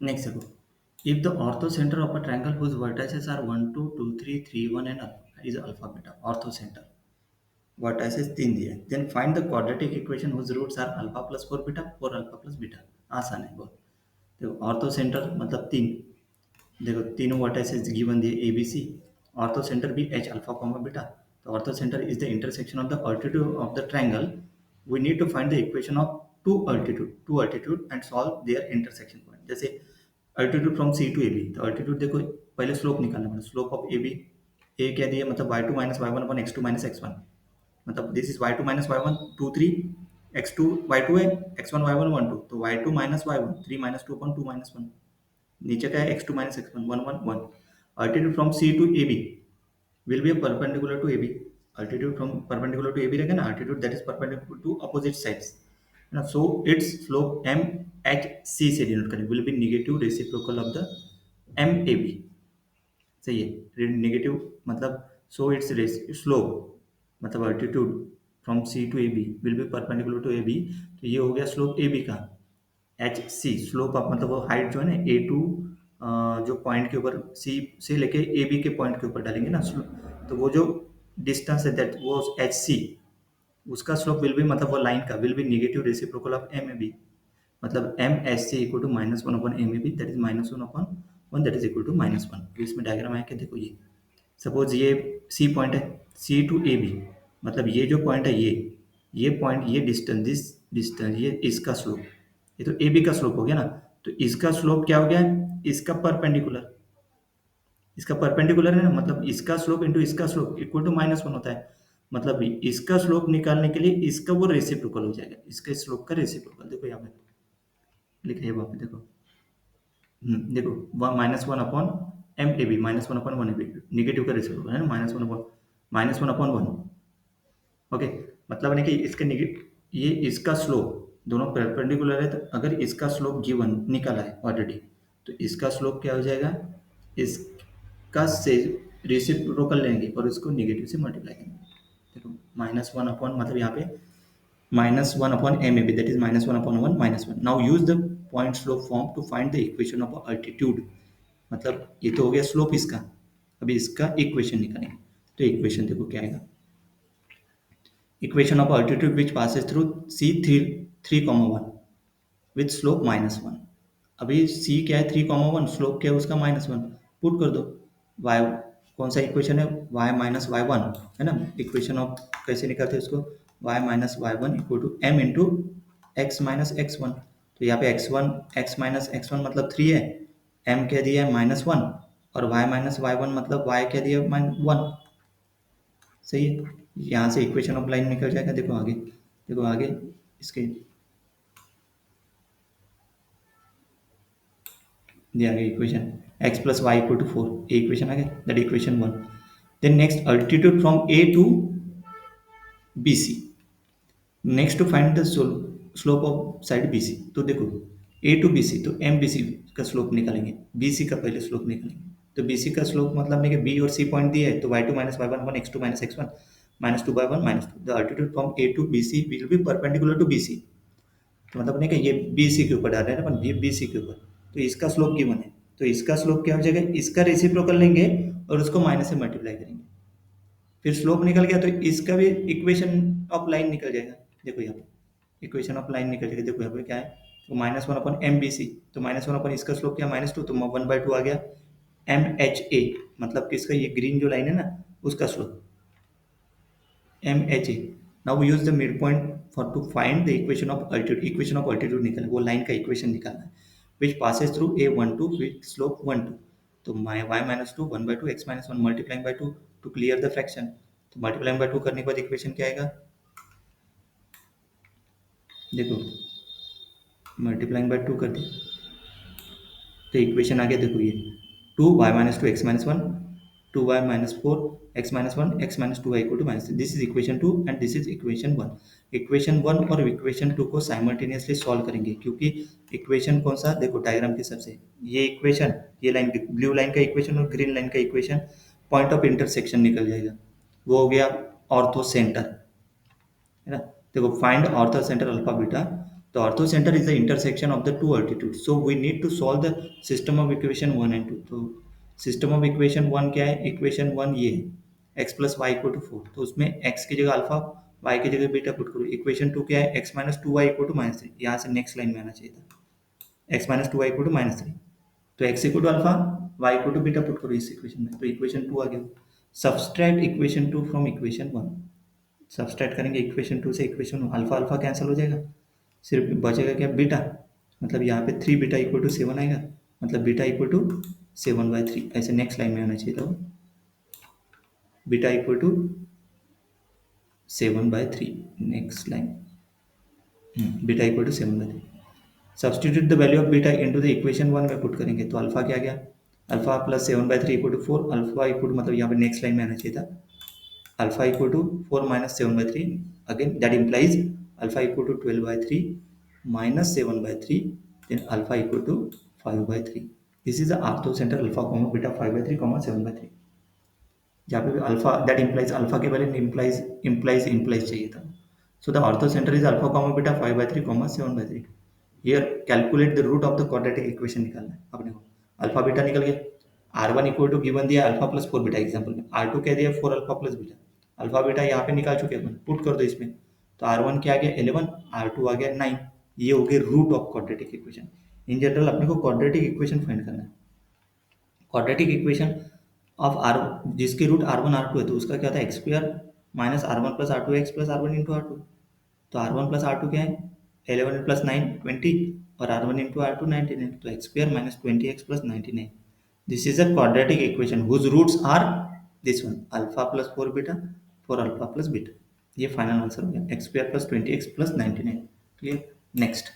Next देखो, if the orthocenter of a triangle whose vertices are 1 2 2 3 3 1 and alpha is alpha beta orthocenter vertices 3 दिए, then find the quadratic equation whose roots are alpha plus 4 beta 4 alpha plus beta। आसान है बहुत। देखो ऑर्थोसेंटर मतलब तीन, देखो तीनों वर्टाइसेस गिवन दिए A B C, orthocentre भी एच अल्फा कॉमा बीटा। तो orthocentre is the intersection of the altitude of the triangle. We need to find the equation of two altitude and solve their intersection point. जैसे altitude from C to A B, तो altitude देखो पहले slope निकालना पड़ेगा, slope of A B, A क्या दिया मतलब Y two minus Y one अपन X two minus x one, मतलब this is y two minus Y one two three, x two y two है, x one y one one two, तो Y two minus Y one three minus two upon two minus one, नीचे का है x two minus x one one one one. Altitude from C to A B will be perpendicular to A B, altitude from perpendicular to A B रहेगा ना, altitude that is perpendicular to opposite sides है ना। So its slope M H C से denote करें, will be negative reciprocal of the M A B. सही है, negative मतलब so its slope मतलब altitude from C to A B will be perpendicular to A B. तो ये हो गया स्लोप ए बी का। एच सी स्लोप आप मतलब वो हाइट जो है ना ए टू जो पॉइंट के ऊपर सी से लेके ए बी के पॉइंट के ऊपर डालेंगे ना तो वो जो डिस्टेंस है दैट वो एच सी, उसका स्लोप विल बी मतलब वो लाइन का will be negative reciprocal of m A B, मतलब m H C equal to minus one upon M A B that is minus one upon one that is equal to minus one. तो इसमें diagram आया कि देखो ये suppose ये C point है, सी to A B, मतलब ये जो पॉइंट है ये पॉइंट ये डिस्टेंस दिस डिस्टेंस ये इसका स्लोप, ये तो ए बी का स्लोप हो गया ना। तो इसका स्लोप क्या हो गया, इसका परपेंडिकुलर, इसका परपेंडिकुलर है ना, मतलब इसका स्लोप इंटू इसका slope equal to minus one होता है। मतलब इसका स्लोप निकालने के लिए इसका वो रेसिप्रोकल हो जाएगा, इसका स्लोप का रेसिप्रोकल देखो यहाँ पे लिखा है वहाँ पे देखो। देखो one minus one upon M A B minus one upon one A B, negative का रेसिप्रोकल है ना, minus one upon one. Okay, मतलब है कि इसके ये इसका स्लोप दोनों परपेंडिकुलर है, तो अगर इसका स्लोप गिवन निकाला है ऑलरेडी, तो इसका स्लोप क्या हो जाएगा, इसका से रेसिप्रोकल लेंगे और इसको निगेटिव से मल्टीप्लाई करेंगे। देखो माइनस वन अपॉन मतलब यहाँ पे minus one upon M A B that is minus one upon one minus one. Now use the point slope form to find the equation of altitude. मतलब ये तो हो गया स्लोप इसका, अभी इसका इक्वेशन निकालेंगे। तो इक्वेशन देखो क्या आएगा, equation of altitude which passes through C three three comma one with slope minus one. अभी सी क्या है थ्री कॉमा वन, स्लोप क्या है उसका माइनस वन, पुट कर दो। वाई कौन सा इक्वेशन है, वाई माइनस वाई वन है ना। इक्वेशन ऑफ कैसे निकालते हैं उसको, Y minus Y one equal to M into X minus x one. तो यहाँ पे X one X minus x one मतलब थ्री है, एम क्या दिया है माइनस वन, और वाई माइनस वाई वन मतलब वाई क्या दिया है वन। सही है, यहाँ से इक्वेशन ऑफ लाइन निकल जाएगा। देखो आगे, देखो आगे इसके दिया गया equation x plus Y equal to four, ये इक्वेशन आ गया that equation one. Then next altitude from A to B C, next to find the slope of side B C. तो देखो ए टू बी सी, तो M B सी का slope निकालेंगे, B C का पहले स्लोप निकालेंगे। तो बी सी का स्लोप मतलब नहीं कि बी और सी पॉइंट दिया है, तो Y two minus Y one one X two minus x one minus two by one minus two. The altitude from A to B C will be perpendicular to B C. तो मतलब नहीं कि ये B C के ऊपर डाल रहे हैं ना, ये बी सी के ऊपर, तो इसका स्लोप गिवन है, तो इसका स्लोप क्या हो जाएगा, इसका रेसिप्रोकल लेंगे और उसको माइनस से मल्टीप्लाई करेंगे। फिर स्लोप निकल गया तो इसका भी इक्वेशन ऑफ लाइन निकल जाएगा। देखो यहाँ पे इक्वेशन ऑफ लाइन निकल जाएगा, देखो यहाँ पे क्या है, तो minus one upon M B C, तो माइनस वन अपॉन इसका स्लोप क्या माइनस टू, तो वन बाई टू आ गया एम एच ए, मतलब किसका ये ग्रीन जो लाइन है ना उसका slope M H A. Now we use the mid point for to find the equation of altitude, equation of altitude निकालना, वो लाइन का इक्वेशन निकालना है which passes through A one two with slope one two. तो my y minus two one by two x minus one multiplying by two to clear the fraction. तो multiplying by two करने के बाद equation क्या आएगा, देखो multiplying by to कर दिया तो इक्वेशन आ गया, देखो ये two Y minus two x minus one, two Y minus four X minus one, X minus two Y equal to minus, this is equation two and this is equation one. Equation one और equation two को simultaneously solve करेंगे, क्योंकि equation कौन सा, देखो diagram के हिसाब से ये इक्वेशन, ये लाइन ब्लू लाइन का इक्वेशन और ग्रीन लाइन का इक्वेशन पॉइंट ऑफ इंटरसेक्शन निकल जाएगा, वो हो गया ऑर्थो सेंटर है ना। देखो find ortho centre alpha beta, The orthocenter is the intersection of the two altitudes. So we need to solve the system of equation 1 and 2. तो सिस्टम ऑफ इक्वेशन 1 क्या है? इक्वेशन 1 ये है x plus Y equal to 4. तो उसमें x की जगह alpha, y की जगह बीटा पुट करो. इक्वेशन 2 क्या है? x minus two Y equal to minus three. यहाँ से नेक्स्ट लाइन में आना चाहिए था. x minus two Y equal to minus three. तो x equal to alpha, y equal to beta put करो इस इक्वेशन में. तो इक्वेशन 2 आ गया. Subtract equation 2 from equation 1. Subtract करेंगे इक्वेशन 2 से इक्वेशन 1. अल्फा अल्फा कैंसिल हो जाएगा, सिर्फ बचेगा क्या? बीटा. मतलब यहाँ पे 3 बीटा इक्वल टू 7 आएगा. मतलब बीटा इक्वल टू 7/3. ऐसे नेक्स्ट लाइन में आना चाहिए था. Beta equal to 7/3. Next line. Beta equal to 7/3. Substitute the value of beta into the equation 1 में पुट करेंगे. तो अल्फा क्या गया? Alpha plus 7/3 equal to 4. Alpha equal to मतलब यहाँ पे नेक्स्ट लाइन में आना चाहिए था. Alpha equal to 4 minus 7/3. Again that implies alpha equal to 12/3 minus 7/3, then alpha equal to 5/3. This is the orthocenter alpha comma beta 5/3 comma 7/3. जहाँ पे भी अल्फा दैट इम्प्लाइज अल्फा के पहले इम्प्लाइज चाहिए था. So the orthocentre is alpha comma beta 5/3 comma 7/3. Here calculate the root of the quadratic equation निकालना है अपने को. अल्फा बीटा निकल गया. R1 इक्वल टू गिवन दिया अल्फा प्लस 4 बीटा एग्जाम्पल में. R2 कह दिया 4 alpha plus beta. Alpha beta यहाँ पे निकाल चुके अपन, पुट कर दो इसमें. तो R1 क्या आ गया 11, R2 आ गया 9. ये हो गए root of quadratic equation. In general अपने को क्वाड्रेटिक इक्वेशन फाइंड करना है. क्वाड्रेटिक इक्वेशन ऑफ आर जिसकी रूट R1 R2 है, तो उसका क्या होता है? X square minus R1 plus R2 x plus R1 into R2. तो R1 प्लस R2 क्या है? 11 प्लस 9 20 और R1 इंटू R2 99. तो x square minus 20x plus 99. This is a quadratic equation whose roots are this one alpha plus 4 beta 4 alpha plus beta. ये final answer हो गया. X square plus 20x plus 99. Clear. Next.